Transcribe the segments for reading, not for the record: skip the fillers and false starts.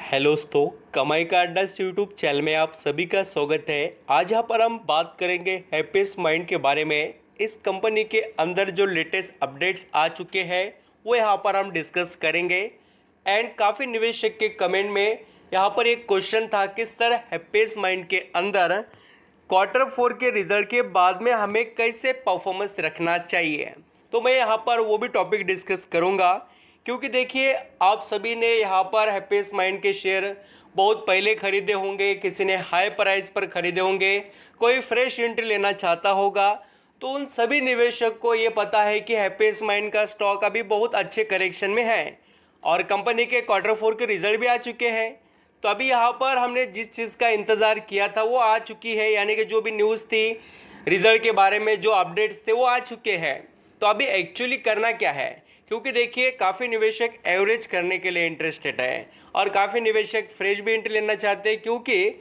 Hello दोस्तों, कमाई का अड्डा यूट्यूब चैनल में आप सभी का स्वागत है। आज यहाँ पर हम बात करेंगे हैप्पीस्ट माइंड के बारे में। इस कंपनी के अंदर जो लेटेस्ट अपडेट्स आ चुके हैं वो यहाँ पर हम डिस्कस करेंगे। एंड काफ़ी निवेशक के कमेंट में यहाँ पर एक क्वेश्चन था, किस तरह हैप्पीस्ट माइंड के अंदर Q4 के रिजल्ट के बाद में हमें कैसे परफॉर्मेंस रखना चाहिए। तो मैं यहाँ पर वो भी टॉपिक डिस्कस करूँगा, क्योंकि देखिए आप सभी ने यहाँ पर हैप्पीस्ट माइंड के शेयर बहुत पहले खरीदे होंगे, किसी ने हाई प्राइस पर खरीदे होंगे, कोई फ्रेश एंट्री लेना चाहता होगा। तो उन सभी निवेशक को ये पता है कि हैप्पीस्ट माइंड का स्टॉक अभी बहुत अच्छे करेक्शन में है और कंपनी के Q4 के रिजल्ट भी आ चुके हैं। तो अभी यहाँ पर हमने जिस चीज़ का इंतज़ार किया था वो आ चुकी है, यानी कि जो भी न्यूज़ थी रिजल्ट के बारे में, जो अपडेट्स थे वो आ चुके हैं। तो अभी एक्चुअली करना क्या है, क्योंकि देखिए काफ़ी निवेशक एवरेज करने के लिए इंटरेस्टेड है और काफ़ी निवेशक फ्रेश भी एंट्री लेना चाहते हैं, क्योंकि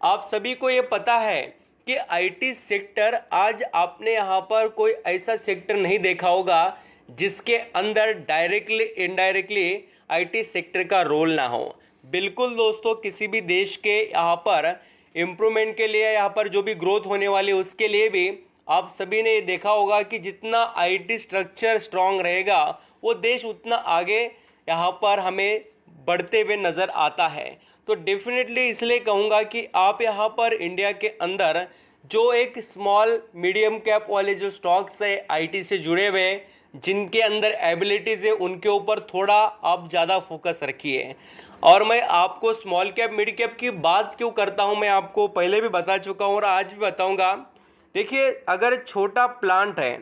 आप सभी को ये पता है कि आईटी सेक्टर, आज आपने यहाँ पर कोई ऐसा सेक्टर नहीं देखा होगा जिसके अंदर डायरेक्टली इनडायरेक्टली आईटी सेक्टर का रोल ना हो। बिल्कुल दोस्तों, किसी भी देश के यहाँ पर इम्प्रूवमेंट के लिए, यहाँ पर जो भी ग्रोथ होने वाली है उसके लिए भी आप सभी ने ये देखा होगा कि जितना आईटी स्ट्रक्चर स्ट्रांग रहेगा वो देश उतना आगे यहाँ पर हमें बढ़ते हुए नज़र आता है। तो डेफिनेटली इसलिए कहूँगा कि आप यहाँ पर इंडिया के अंदर जो एक स्मॉल मीडियम कैप वाले जो स्टॉक्स है आईटी से जुड़े हुए, जिनके अंदर एबिलिटीज़ है, उनके ऊपर थोड़ा आप ज़्यादा फोकस रखिए। और मैं आपको स्मॉल कैप मिड कैप की बात क्यों करता हूँ, मैं आपको पहले भी बता चुका हूँ और आज भी बताऊँगा। देखिए, अगर छोटा प्लांट है,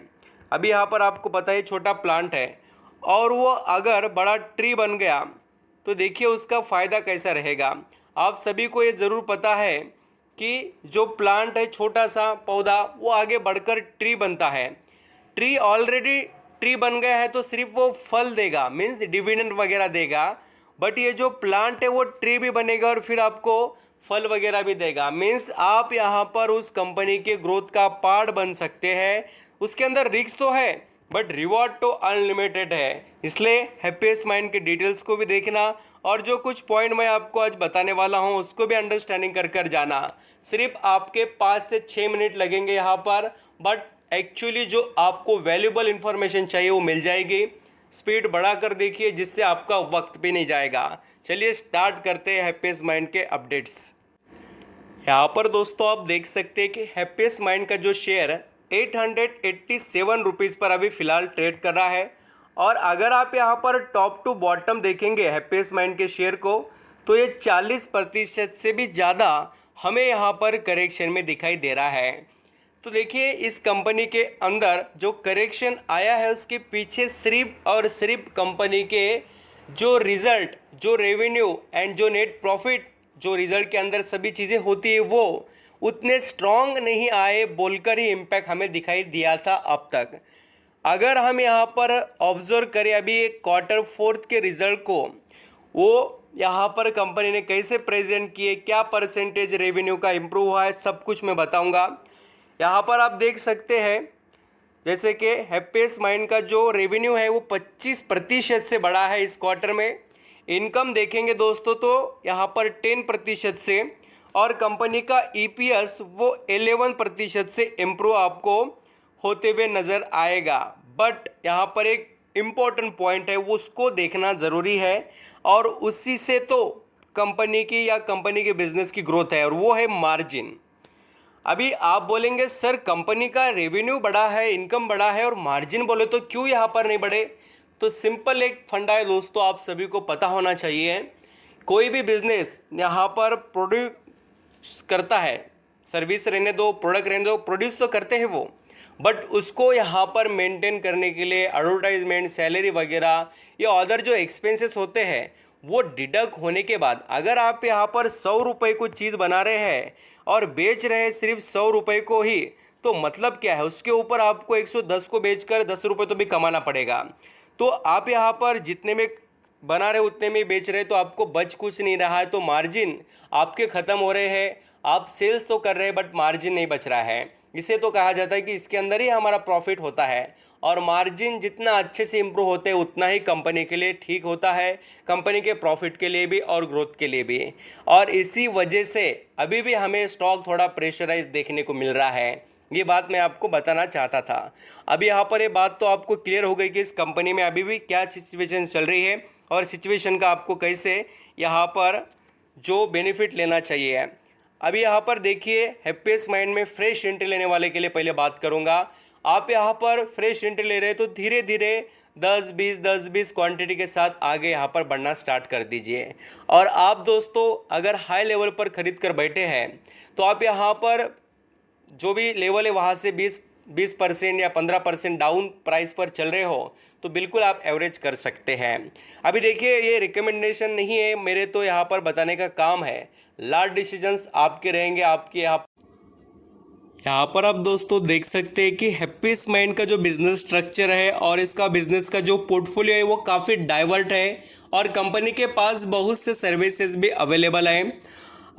अभी यहाँ पर आपको पता है छोटा प्लांट है, और वो अगर बड़ा ट्री बन गया तो देखिए उसका फ़ायदा कैसा रहेगा। आप सभी को ये ज़रूर पता है कि जो प्लांट है, छोटा सा पौधा, वो आगे बढ़कर ट्री बनता है। ट्री ऑलरेडी ट्री बन गया है तो सिर्फ वो फल देगा, मीन्स डिविडेंड वगैरह देगा, बट ये जो प्लांट है वो ट्री भी बनेगा और फिर आपको फल वगैरह भी देगा। मीन्स आप यहाँ पर उस कंपनी के ग्रोथ का पार्ट बन सकते हैं। उसके अंदर रिस्क तो है बट रिवॉर्ड तो अनलिमिटेड है। इसलिए हैप्पीस्ट माइंड के डिटेल्स को भी देखना और जो कुछ पॉइंट मैं आपको आज बताने वाला हूँ उसको भी अंडरस्टैंडिंग कर कर जाना। सिर्फ आपके 5 से 6 मिनट लगेंगे यहाँ पर, बट एक्चुअली जो आपको वैल्यूबल इंफॉर्मेशन चाहिए वो मिल जाएगी। स्पीड बढ़ा कर देखिए जिससे आपका वक्त भी नहीं जाएगा। चलिए स्टार्ट करते हैं हैप्पीस्ट माइंड के अपडेट्स। यहाँ पर दोस्तों आप देख सकते हैं कि हैप्पीस्ट माइंड का जो शेयर 887 रुपीज़ पर अभी फ़िलहाल ट्रेड कर रहा है। और अगर आप यहाँ पर टॉप टू बॉटम देखेंगे हैप्पीस्ट माइंड के शेयर को, तो ये 40% से भी ज़्यादा हमें यहाँ पर करेक्शन में दिखाई दे रहा है। तो देखिए इस कंपनी के अंदर जो करेक्शन आया है उसके पीछे सिर्फ और सिर्फ कंपनी के जो रिज़ल्ट, जो रेवेन्यू एंड जो नेट प्रॉफिट, जो रिज़ल्ट के अंदर सभी चीज़ें होती है वो उतने स्ट्रॉन्ग नहीं आए बोलकर ही इम्पैक्ट हमें दिखाई दिया था अब तक। अगर हम यहाँ पर ऑब्जर्व करें अभी एक Q4 के रिज़ल्ट को, वो यहाँ पर कंपनी ने कैसे प्रेजेंट किए, क्या परसेंटेज रेवेन्यू का इम्प्रूव हुआ है, सब कुछ मैं बताऊँगा। यहाँ पर आप देख सकते हैं जैसे कि हैप्पीस्ट माइंड का जो रेवेन्यू है वो 25% से बढ़ा है इस क्वार्टर में। इनकम देखेंगे दोस्तों तो यहाँ पर 10% से, और कंपनी का EPS वो 11% से इम्प्रूव आपको होते हुए नज़र आएगा। बट यहाँ पर एक इम्पॉर्टेंट पॉइंट है, वो उसको देखना ज़रूरी है और उसी से तो कंपनी की या कंपनी के बिजनेस की ग्रोथ है, और वो है मार्जिन। अभी आप बोलेंगे सर कंपनी का रेवेन्यू बढ़ा है, इनकम बढ़ा है और मार्जिन बोले तो क्यों यहाँ पर नहीं बढ़े। तो सिंपल एक फंडा है दोस्तों, आप सभी को पता होना चाहिए। कोई भी बिजनेस यहाँ पर प्रोड्यूस करता है, सर्विस रहने दो, प्रोडक्ट रहने दो, प्रोड्यूस तो करते हैं वो, बट उसको यहाँ पर मेंटेन करने के लिए एडवर्टाइजमेंट, सैलरी वगैरह या अदर जो एक्सपेंसेस होते हैं वो डिडक्ट होने के बाद अगर आप यहाँ पर 100 रुपये को चीज़ बना रहे हैं और बेच रहे हैं सिर्फ 100 रुपये को ही, तो मतलब क्या है, उसके ऊपर आपको 110 को बेचकर 10 रुपये तो भी कमाना पड़ेगा। तो आप यहाँ पर जितने में बना रहे उतने में बेच रहे, तो आपको बच कुछ नहीं रहा है, तो मार्जिन आपके ख़त्म हो रहे हैं। आप सेल्स तो कर रहे हैं बट मार्जिन नहीं बच रहा है। इसे तो कहा जाता है कि इसके अंदर ही हमारा प्रॉफिट होता है। और मार्जिन जितना अच्छे से इम्प्रूव होते हैं उतना ही कंपनी के लिए ठीक होता है, कंपनी के प्रॉफिट के लिए भी और ग्रोथ के लिए भी। और इसी वजह से अभी भी हमें स्टॉक थोड़ा प्रेशराइज देखने को मिल रहा है। ये बात मैं आपको बताना चाहता था। अभी यहाँ पर ये बात तो आपको क्लियर हो गई कि इस कंपनी में अभी भी क्या सिचुएशन चल रही है और सिचुएशन का आपको कैसे यहाँ पर जो बेनिफिट लेना चाहिए। अभी यहाँ पर देखिए, हैप्पीएस्ट माइंड में फ्रेश एंट्री लेने वाले के लिए पहले बात करूँगा। आप यहाँ पर फ्रेश एंट्री ले रहे हैं तो धीरे धीरे 10-20 क्वांटिटी के साथ आगे यहाँ पर बढ़ना स्टार्ट कर दीजिए। और आप दोस्तों अगर हाई लेवल पर ख़रीद कर बैठे हैं तो आप यहाँ पर जो भी लेवल है वहाँ से 20% या 15% डाउन प्राइस पर चल रहे हो तो बिल्कुल आप एवरेज कर सकते हैं। अभी देखिए, ये रिकमेंडेशन नहीं है मेरे, तो यहाँ पर बताने का काम है। लार्ज डिसीजंस आपके रहेंगे। आपके यहाँ पर आप दोस्तों देख सकते हैं कि हैप्पीएस्ट माइंड का जो बिजनेस स्ट्रक्चर है और इसका बिजनेस का जो पोर्टफोलियो है वो काफ़ी डाइवर्ट है और कंपनी के पास बहुत से सर्विसेज भी अवेलेबल हैं।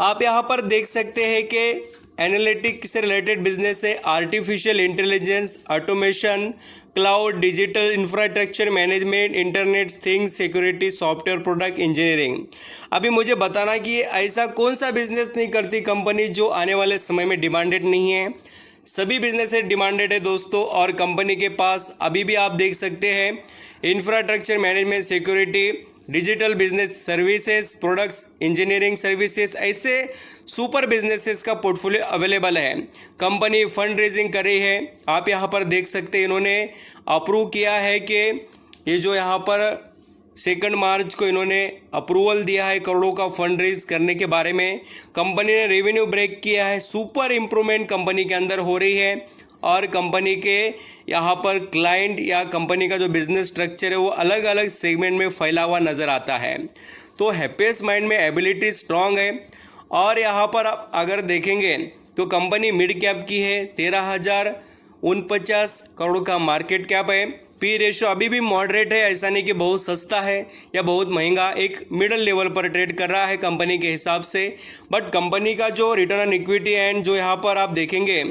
आप यहाँ पर देख सकते हैं कि एनालिटिक्स से रिलेटेड बिजनेस है, artificial intelligence, automation, cloud, digital infrastructure management, internet things, security, software product, engineering. अभी मुझे बताना कि ऐसा कौन सा बिजनेस नहीं करती कंपनी जो आने वाले समय में डिमांडेड नहीं है। सभी बिजनेस डिमांडेड है दोस्तों। और कंपनी के पास अभी भी आप देख सकते हैं infrastructure management, security, digital business services, products, engineering services, ऐसे सुपर बिजनेसेस का पोर्टफोलियो अवेलेबल है। कंपनी फंड रेजिंग कर रही है। आप यहाँ पर देख सकते हैं इन्होंने अप्रूव किया है कि ये जो यहाँ पर 2 मार्च को इन्होंने अप्रूवल दिया है करोड़ों का फंड रेज करने के बारे में। कंपनी ने रेवेन्यू ब्रेक किया है। सुपर इम्प्रूवमेंट कंपनी के अंदर हो रही है और कंपनी के यहाँ पर क्लाइंट या कंपनी का जो बिजनेस स्ट्रक्चर है वो अलग अलग सेगमेंट में फैला हुआ नज़र आता है। तो हैप्पीएस्ट माइंड में एबिलिटी स्ट्रांग है। और यहाँ पर आप अगर देखेंगे तो कंपनी मिड कैप की है, 13,049 करोड़ का मार्केट कैप है। पी रेशो अभी भी मॉडरेट है, ऐसा नहीं कि बहुत सस्ता है या बहुत महंगा, एक मिडल लेवल पर ट्रेड कर रहा है कंपनी के हिसाब से। बट कंपनी का जो रिटर्न ऑन इक्विटी एंड जो यहाँ पर आप देखेंगे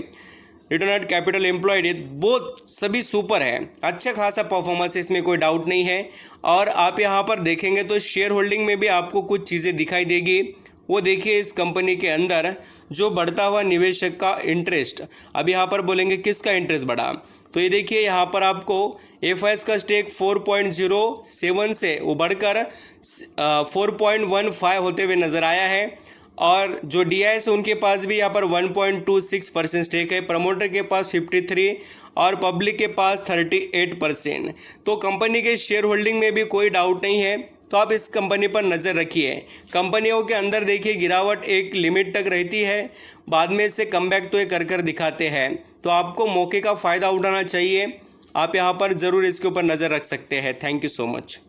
रिटर्न ऑन कैपिटल एम्प्लॉयड, बहुत सभी सुपर है। अच्छा खासा परफॉर्मेंस है, इसमें कोई डाउट नहीं है। और आप यहाँ पर देखेंगे तो शेयर होल्डिंग में भी आपको कुछ चीज़ें दिखाई देगी। वो देखिए, इस कंपनी के अंदर जो बढ़ता हुआ निवेशक का इंटरेस्ट, अब यहाँ पर बोलेंगे किसका इंटरेस्ट बढ़ा, तो ये देखिए यहाँ पर आपको एफआईएस का स्टेक 4.07 से वो बढ़कर 4.15 होते हुए नज़र आया है। और जो डीआईएस है उनके पास भी यहाँ पर 1.26% स्टेक है। प्रमोटर के पास 53 और पब्लिक के पास 38%। तो कंपनी के शेयर होल्डिंग में भी कोई डाउट नहीं है। तो आप इस कंपनी पर नज़र रखिए। कंपनियों के अंदर देखिए गिरावट एक लिमिट तक रहती है, बाद में से कमबैक तो ये कर दिखाते हैं। तो आपको मौके का फ़ायदा उठाना चाहिए। आप यहाँ पर ज़रूर इसके ऊपर नज़र रख सकते हैं। Thank you so much.